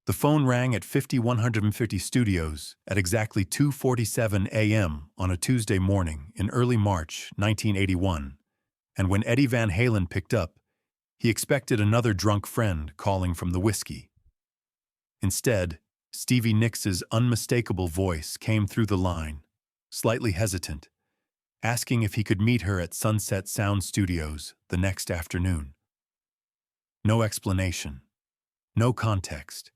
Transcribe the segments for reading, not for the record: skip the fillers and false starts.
The phone rang at 5150 Studios at exactly 2:47 a.m. on a Tuesday morning in early March 1981, and when Eddie Van Halen picked up, he expected another drunk friend calling from the whiskey. Instead, Stevie Nicks's unmistakable voice came through the line, slightly hesitant, asking if he could meet her at Sunset Sound Studios the next afternoon. No explanation, no context.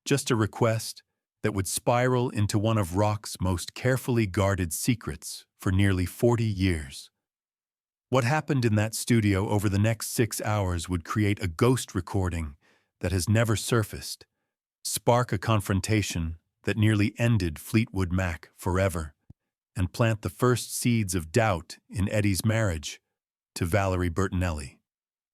Just a request that would spiral into one of rock's most carefully guarded secrets for nearly 40 years. What happened in that studio over the next 6 hours would create a ghost recording that has never surfaced, spark a confrontation that nearly ended Fleetwood Mac forever, and plant the first seeds of doubt in Eddie's marriage to Valerie Bertinelli.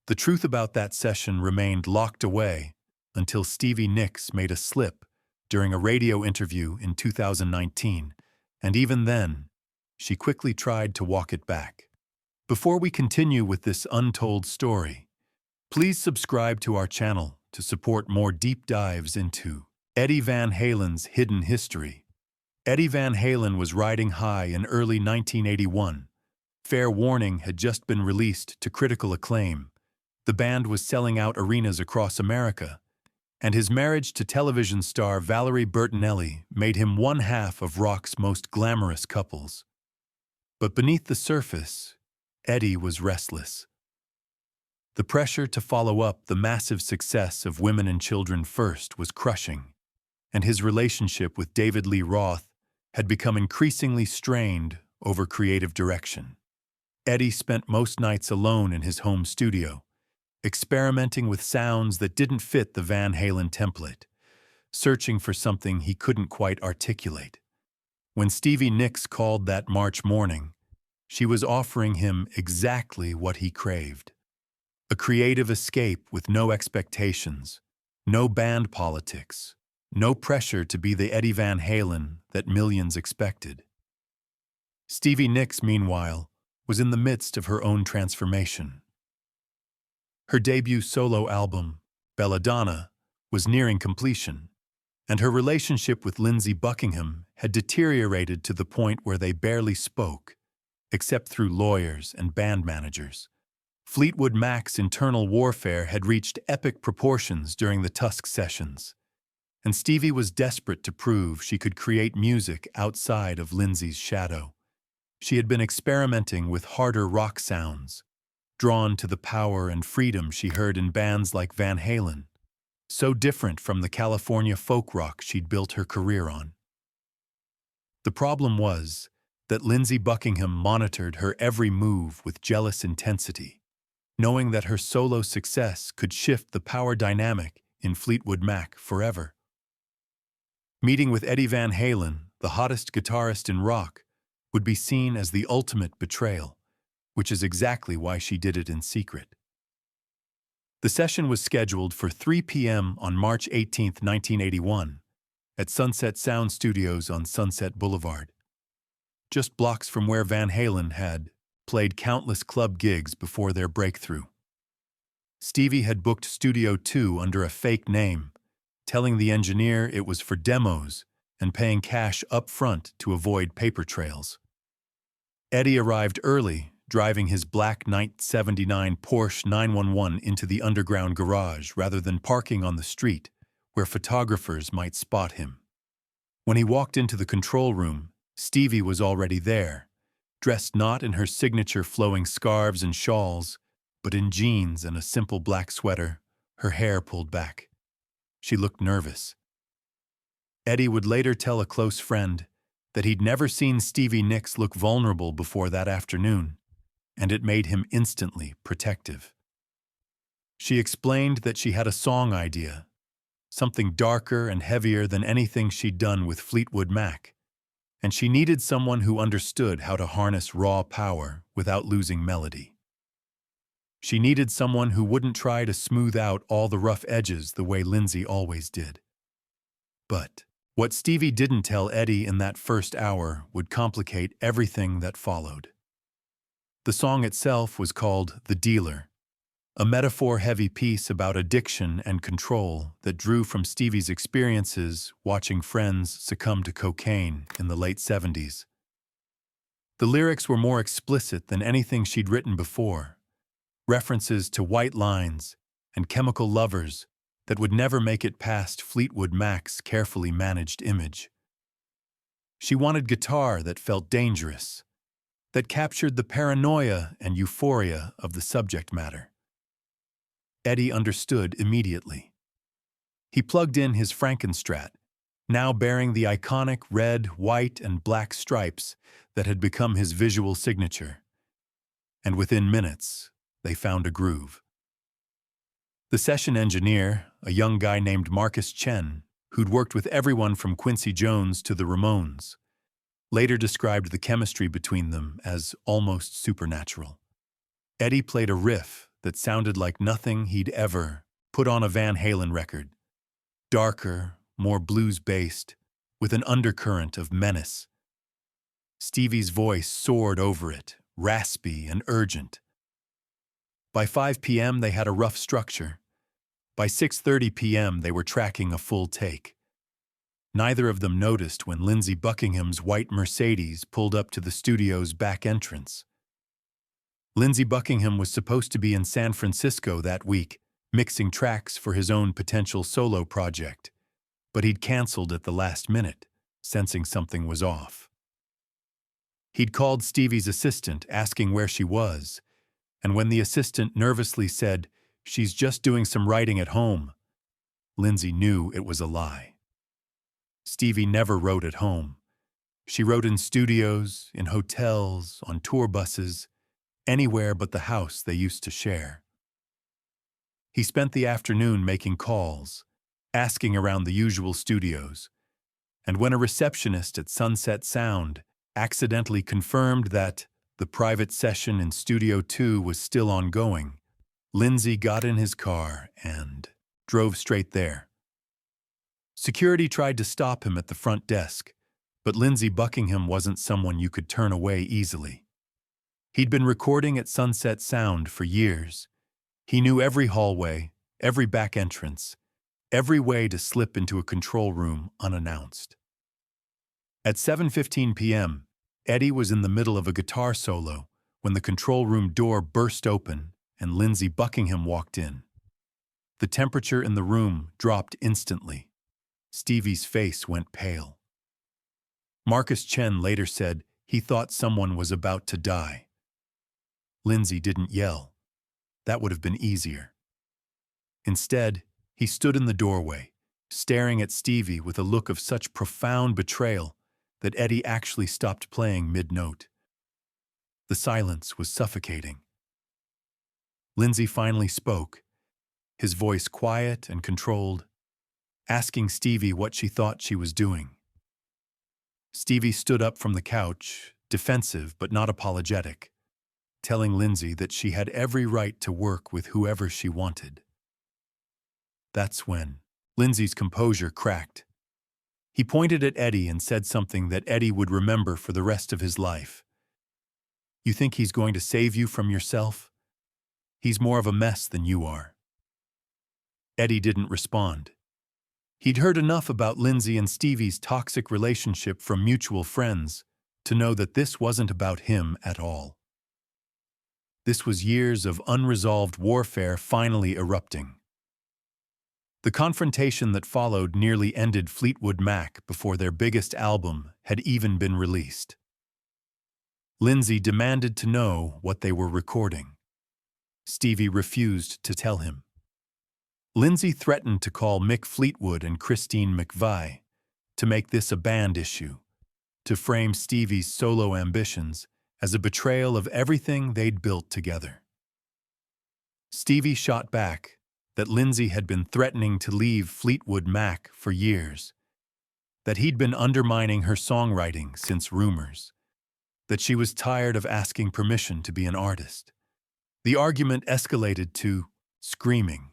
The truth about that session remained locked away until Stevie Nicks made a slip during a radio interview in 2019, and even then, she quickly tried to walk it back. Before we continue with this untold story, please subscribe to our channel to support more deep dives into Eddie Van Halen's hidden history. Eddie Van Halen was riding high in early 1981. Fair Warning had just been released to critical acclaim. The band was selling out arenas across America, and his marriage to television star Valerie Bertinelli made him one half of rock's most glamorous couples. But beneath the surface, Eddie was restless. The pressure to follow up the massive success of Women and Children First was crushing, and his relationship with David Lee Roth had become increasingly strained over creative direction. Eddie spent most nights alone in his home studio, experimenting with sounds that didn't fit the Van Halen template, searching for something he couldn't quite articulate. When Stevie Nicks called that March morning, she was offering him exactly what he craved. A creative escape with no expectations, no band politics, no pressure to be the Eddie Van Halen that millions expected. Stevie Nicks, meanwhile, was in the midst of her own transformation. Her debut solo album, Belladonna, was nearing completion, and her relationship with Lindsey Buckingham had deteriorated to the point where they barely spoke, except through lawyers and band managers. Fleetwood Mac's internal warfare had reached epic proportions during the Tusk sessions, and Stevie was desperate to prove she could create music outside of Lindsey's shadow. She had been experimenting with harder rock sounds, drawn to the power and freedom she heard in bands like Van Halen, so different from the California folk rock she'd built her career on. The problem was that Lindsey Buckingham monitored her every move with jealous intensity, knowing that her solo success could shift the power dynamic in Fleetwood Mac forever. Meeting with Eddie Van Halen, the hottest guitarist in rock, would be seen as the ultimate betrayal, which is exactly why she did it in secret. The session was scheduled for 3 p.m. on March 18, 1981, at Sunset Sound Studios on Sunset Boulevard, just blocks from where Van Halen had played countless club gigs before their breakthrough. Stevie had booked Studio 2 under a fake name, telling the engineer it was for demos and paying cash up front to avoid paper trails. Eddie arrived early, driving his black 1979 Porsche 911 into the underground garage rather than parking on the street, where photographers might spot him. When he walked into the control room, Stevie was already there, dressed not in her signature flowing scarves and shawls, but in jeans and a simple black sweater, her hair pulled back. She looked nervous. Eddie would later tell a close friend that he'd never seen Stevie Nicks look vulnerable before that afternoon, and it made him instantly protective. She explained that she had a song idea, something darker and heavier than anything she'd done with Fleetwood Mac, and she needed someone who understood how to harness raw power without losing melody. She needed someone who wouldn't try to smooth out all the rough edges the way Lindsey always did. But what Stevie didn't tell Eddie in that first hour would complicate everything that followed. The song itself was called The Dealer, a metaphor-heavy piece about addiction and control that drew from Stevie's experiences watching friends succumb to cocaine in the late 70s. The lyrics were more explicit than anything she'd written before, references to white lines and chemical lovers that would never make it past Fleetwood Mac's carefully managed image. She wanted guitar that felt dangerous, that captured the paranoia and euphoria of the subject matter. Eddie understood immediately. He plugged in his Frankenstrat, now bearing the iconic red, white, and black stripes that had become his visual signature. And within minutes, they found a groove. The session engineer, a young guy named Marcus Chen, who'd worked with everyone from Quincy Jones to the Ramones, later described the chemistry between them as almost supernatural. Eddie played a riff that sounded like nothing he'd ever put on a Van Halen record. Darker, more blues-based, with an undercurrent of menace. Stevie's voice soared over it, raspy and urgent. By 5 p.m. they had a rough structure. By 6:30 p.m. they were tracking a full take. Neither of them noticed when Lindsey Buckingham's white Mercedes pulled up to the studio's back entrance. Lindsey Buckingham was supposed to be in San Francisco that week, mixing tracks for his own potential solo project, but he'd canceled at the last minute, sensing something was off. He'd called Stevie's assistant asking where she was, and when the assistant nervously said, "She's just doing some writing at home," Lindsey knew it was a lie. Stevie never wrote at home. She wrote in studios, in hotels, on tour buses, anywhere but the house they used to share. He spent the afternoon making calls, asking around the usual studios, and when a receptionist at Sunset Sound accidentally confirmed that the private session in Studio 2 was still ongoing, Lindsey got in his car and drove straight there. Security tried to stop him at the front desk, but Lindsey Buckingham wasn't someone you could turn away easily. He'd been recording at Sunset Sound for years. He knew every hallway, every back entrance, every way to slip into a control room unannounced. At 7:15 p.m., Eddie was in the middle of a guitar solo when the control room door burst open and Lindsey Buckingham walked in. The temperature in the room dropped instantly. Stevie's face went pale. Marcus Chen later said he thought someone was about to die. Lindsey didn't yell. That would have been easier. Instead, he stood in the doorway, staring at Stevie with a look of such profound betrayal that Eddie actually stopped playing mid-note. The silence was suffocating. Lindsey finally spoke, his voice quiet and controlled, asking Stevie what she thought she was doing. Stevie stood up from the couch, defensive but not apologetic, telling Lindsey that she had every right to work with whoever she wanted. That's when Lindsey's composure cracked. He pointed at Eddie and said something that Eddie would remember for the rest of his life. "You think he's going to save you from yourself? He's more of a mess than you are." Eddie didn't respond. He'd heard enough about Lindsey and Stevie's toxic relationship from mutual friends to know that this wasn't about him at all. This was years of unresolved warfare finally erupting. The confrontation that followed nearly ended Fleetwood Mac before their biggest album had even been released. Lindsey demanded to know what they were recording. Stevie refused to tell him. Lindsey threatened to call Mick Fleetwood and Christine McVie to make this a band issue, to frame Stevie's solo ambitions as a betrayal of everything they'd built together. Stevie shot back that Lindsey had been threatening to leave Fleetwood Mac for years, that he'd been undermining her songwriting since Rumors, that she was tired of asking permission to be an artist. The argument escalated to screaming.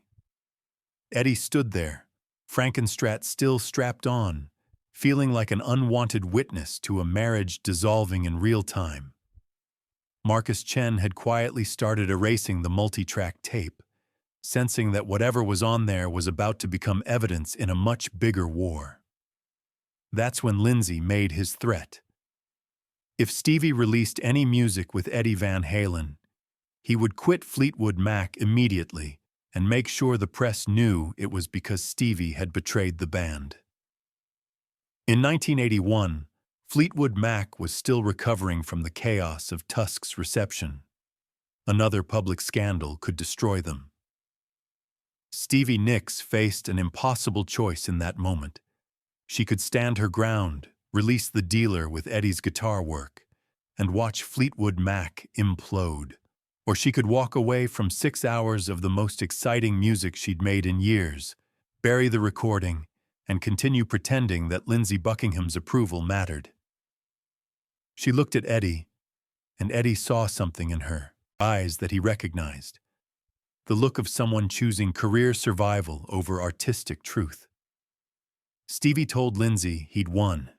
Eddie stood there, Frankenstrat still strapped on, feeling like an unwanted witness to a marriage dissolving in real time. Marcus Chen had quietly started erasing the multi-track tape, sensing that whatever was on there was about to become evidence in a much bigger war. That's when Lindsey made his threat. If Stevie released any music with Eddie Van Halen, he would quit Fleetwood Mac immediately and make sure the press knew it was because Stevie had betrayed the band. In 1981, Fleetwood Mac was still recovering from the chaos of Tusk's reception. Another public scandal could destroy them. Stevie Nicks faced an impossible choice in that moment. She could stand her ground, release the dealer with Eddie's guitar work, and watch Fleetwood Mac implode. Or she could walk away from 6 hours of the most exciting music she'd made in years, bury the recording, and continue pretending that Lindsey Buckingham's approval mattered. She looked at Eddie, and Eddie saw something in her eyes that he recognized. The look of someone choosing career survival over artistic truth. Stevie told Lindsey he'd won.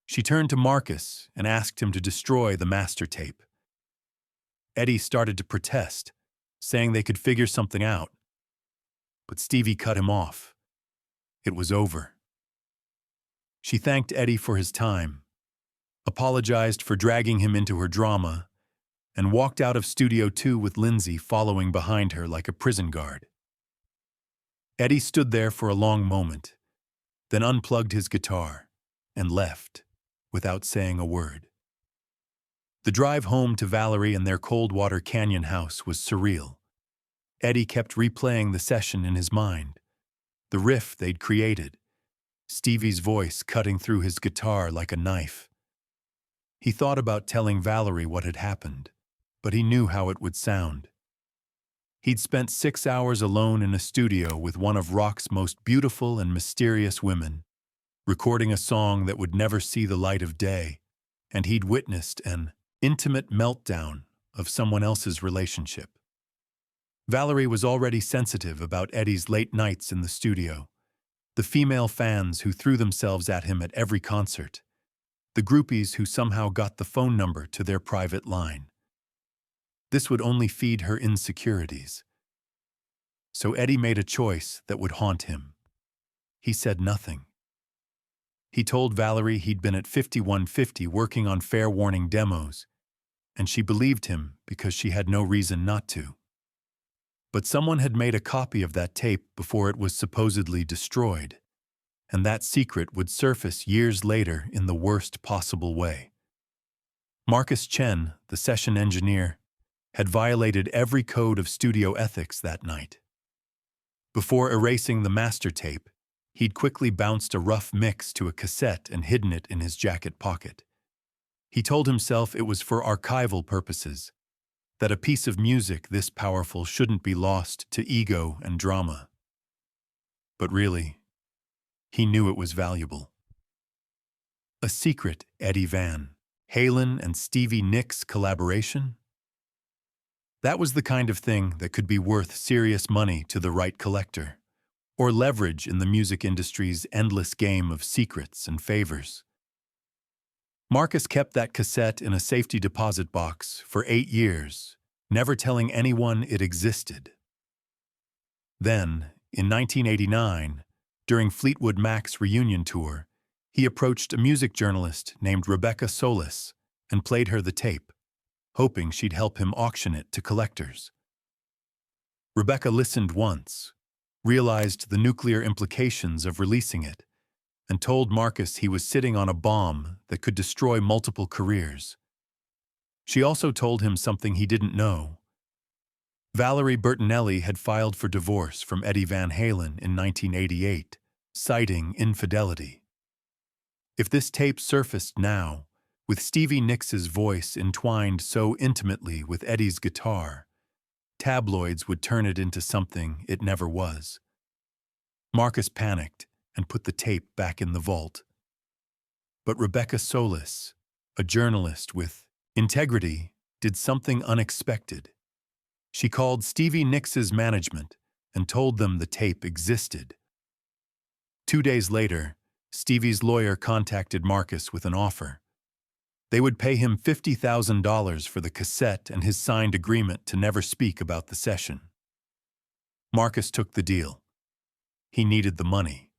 She turned to Marcus and asked him to destroy the master tape. Eddie started to protest, saying they could figure something out. But Stevie cut him off. It was over. She thanked Eddie for his time, apologized for dragging him into her drama, and walked out of Studio 2 with Lindsey following behind her like a prison guard. Eddie stood there for a long moment, then unplugged his guitar and left without saying a word. The drive home to Valerie and their Coldwater Canyon house was surreal. Eddie kept replaying the session in his mind, the riff they'd created, Stevie's voice cutting through his guitar like a knife. He thought about telling Valerie what had happened, but he knew how it would sound. He'd spent 6 hours alone in a studio with one of rock's most beautiful and mysterious women, recording a song that would never see the light of day, and he'd witnessed an intimate meltdown of someone else's relationship. Valerie was already sensitive about Eddie's late nights in the studio, the female fans who threw themselves at him at every concert, the groupies who somehow got the phone number to their private line. This would only feed her insecurities. So Eddie made a choice that would haunt him. He said nothing. He told Valerie he'd been at 5150 working on fair warning demos, and she believed him because she had no reason not to. But someone had made a copy of that tape before it was supposedly destroyed, and that secret would surface years later in the worst possible way. Marcus Chen, the session engineer, had violated every code of studio ethics that night. Before erasing the master tape, he'd quickly bounced a rough mix to a cassette and hidden it in his jacket pocket. He told himself it was for archival purposes, that a piece of music this powerful shouldn't be lost to ego and drama. But really, he knew it was valuable. A secret Eddie Van Halen and Stevie Nicks collaboration? That was the kind of thing that could be worth serious money to the right collector, or leverage in the music industry's endless game of secrets and favors. Marcus kept that cassette in a safety deposit box for 8 years, never telling anyone it existed. Then, in 1989, during Fleetwood Mac's reunion tour, he approached a music journalist named Rebecca Solis and played her the tape, hoping she'd help him auction it to collectors. Rebecca listened once, realized the nuclear implications of releasing it, and told Marcus he was sitting on a bomb that could destroy multiple careers. She also told him something he didn't know. Valerie Bertinelli had filed for divorce from Eddie Van Halen in 1988, citing infidelity. If this tape surfaced now, with Stevie Nicks's voice entwined so intimately with Eddie's guitar, tabloids would turn it into something it never was. Marcus panicked and put the tape back in the vault. But Rebecca Solis, a journalist with integrity, did something unexpected. She called Stevie Nicks's management and told them the tape existed. 2 days later, Stevie's lawyer contacted Marcus with an offer. They would pay him $50,000 for the cassette and his signed agreement to never speak about the session. Marcus took the deal. He needed the money.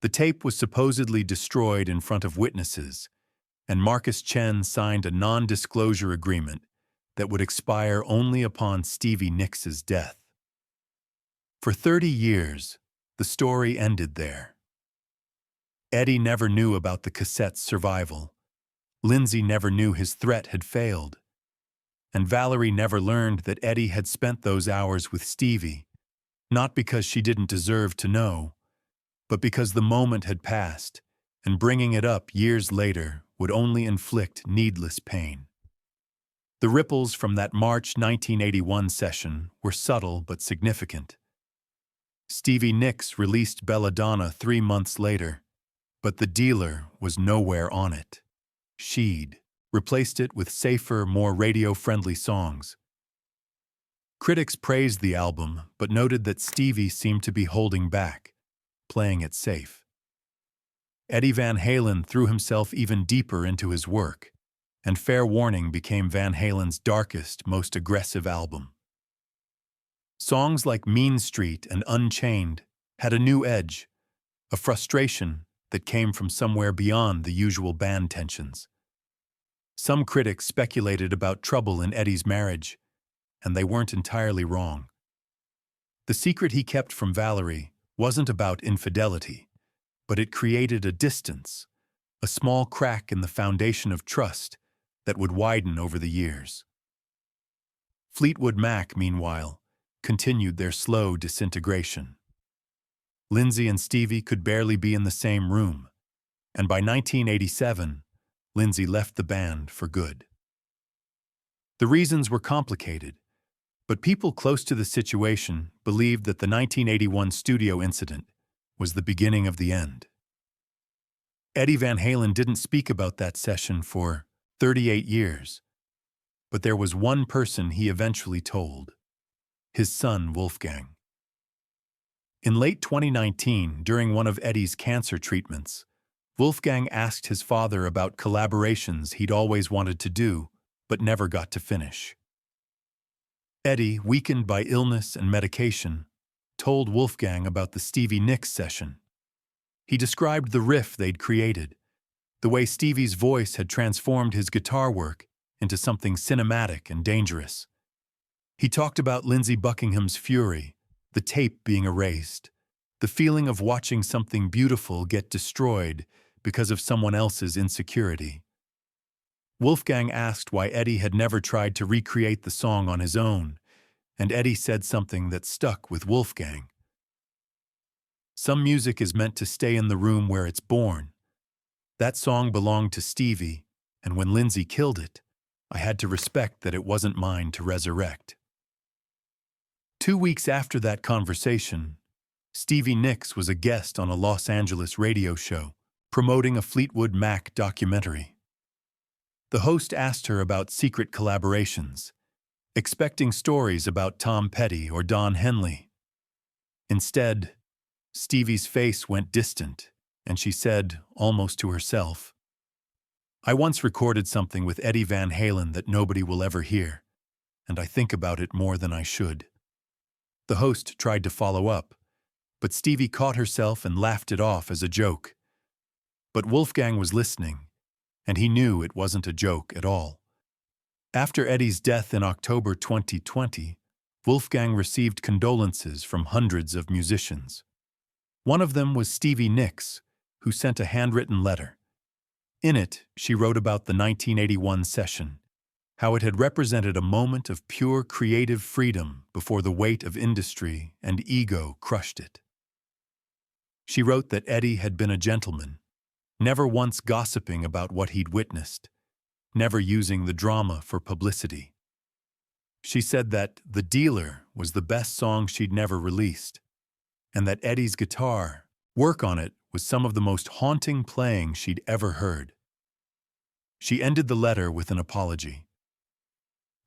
The tape was supposedly destroyed in front of witnesses, and Marcus Chen signed a non-disclosure agreement that would expire only upon Stevie Nicks' death. For 30 years, the story ended there. Eddie never knew about the cassette's survival. Lindsey never knew his threat had failed. And Valerie never learned that Eddie had spent those hours with Stevie, not because she didn't deserve to know, but because the moment had passed, and bringing it up years later would only inflict needless pain. The ripples from that March 1981 session were subtle but significant. Stevie Nicks released Belladonna 3 months later, but the dealer was nowhere on it. She'd replaced it with safer, more radio-friendly songs. Critics praised the album, but noted that Stevie seemed to be holding back, playing it safe. Eddie Van Halen threw himself even deeper into his work, and Fair Warning became Van Halen's darkest, most aggressive album. Songs like Mean Street and Unchained had a new edge, a frustration that came from somewhere beyond the usual band tensions. Some critics speculated about trouble in Eddie's marriage, and they weren't entirely wrong. The secret he kept from Valerie wasn't about infidelity, but it created a distance, a small crack in the foundation of trust that would widen over the years. Fleetwood Mac, meanwhile, continued their slow disintegration. Lindsey and Stevie could barely be in the same room, and by 1987, Lindsey left the band for good. The reasons were complicated, but people close to the situation believed that the 1981 studio incident was the beginning of the end. Eddie Van Halen didn't speak about that session for 38 years, but there was one person he eventually told: his son Wolfgang. In late 2019, during one of Eddie's cancer treatments, Wolfgang asked his father about collaborations he'd always wanted to do, but never got to finish. Eddie, weakened by illness and medication, told Wolfgang about the Stevie Nicks session. He described the riff they'd created, the way Stevie's voice had transformed his guitar work into something cinematic and dangerous. He talked about Lindsey Buckingham's fury, the tape being erased, the feeling of watching something beautiful get destroyed because of someone else's insecurity. Wolfgang asked why Eddie had never tried to recreate the song on his own, and Eddie said something that stuck with Wolfgang. Some music is meant to stay in the room where it's born. That song belonged to Stevie, and when Lindsey killed it, I had to respect that it wasn't mine to resurrect. 2 weeks after that conversation, Stevie Nicks was a guest on a Los Angeles radio show promoting a Fleetwood Mac documentary. The host asked her about secret collaborations, expecting stories about Tom Petty or Don Henley. Instead, Stevie's face went distant, and she said, almost to herself, "I once recorded something with Eddie Van Halen that nobody will ever hear, and I think about it more than I should." The host tried to follow up, but Stevie caught herself and laughed it off as a joke. But Wolfgang was listening, and he knew it wasn't a joke at all. After Eddie's death in October 2020, Wolfgang received condolences from hundreds of musicians. One of them was Stevie Nicks, who sent a handwritten letter. In it, she wrote about the 1981 session, how it had represented a moment of pure creative freedom before the weight of industry and ego crushed it. She wrote that Eddie had been a gentleman, never once gossiping about what he'd witnessed, never using the drama for publicity. She said that The Dealer was the best song she'd never released, and that Eddie's guitar work on it was some of the most haunting playing she'd ever heard. She ended the letter with an apology.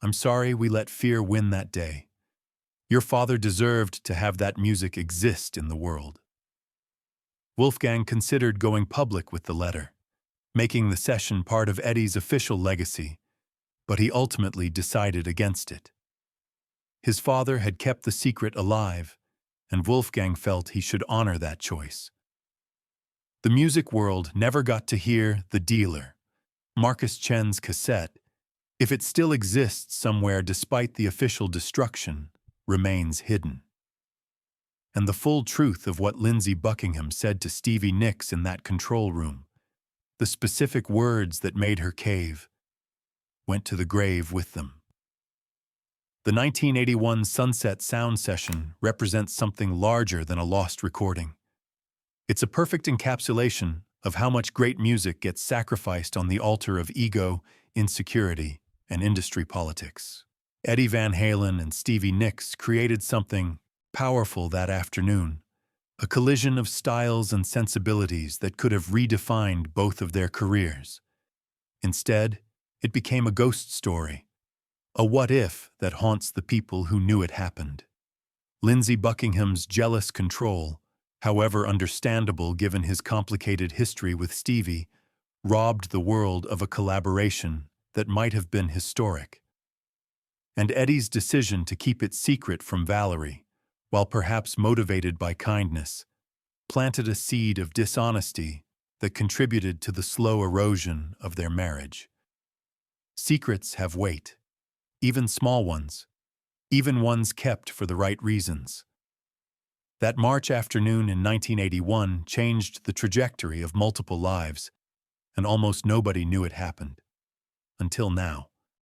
"I'm sorry we let fear win that day. Your father deserved to have that music exist in the world." Wolfgang considered going public with the letter, making the session part of Eddie's official legacy, but he ultimately decided against it. His father had kept the secret alive, and Wolfgang felt he should honor that choice. The music world never got to hear The Dealer, Marcus Chen's cassette, if it still exists somewhere despite the official destruction, remains hidden. And the full truth of what Lindsey Buckingham said to Stevie Nicks in that control room, the specific words that made her cave, went to the grave with them. The 1981 Sunset Sound Session represents something larger than a lost recording. It's a perfect encapsulation of how much great music gets sacrificed on the altar of ego, insecurity, and industry politics. Eddie Van Halen and Stevie Nicks created something powerful that afternoon, a collision of styles and sensibilities that could have redefined both of their careers. Instead, it became a ghost story, a what-if that haunts the people who knew it happened. Lindsey Buckingham's jealous control, however understandable given his complicated history with Stevie, robbed the world of a collaboration that might have been historic. And Eddie's decision to keep it secret from Valerie, while perhaps motivated by kindness, planted a seed of dishonesty that contributed to the slow erosion of their marriage. Secrets have weight, even small ones, even ones kept for the right reasons. That March afternoon in 1981 changed the trajectory of multiple lives, and almost nobody knew it happened. Until now.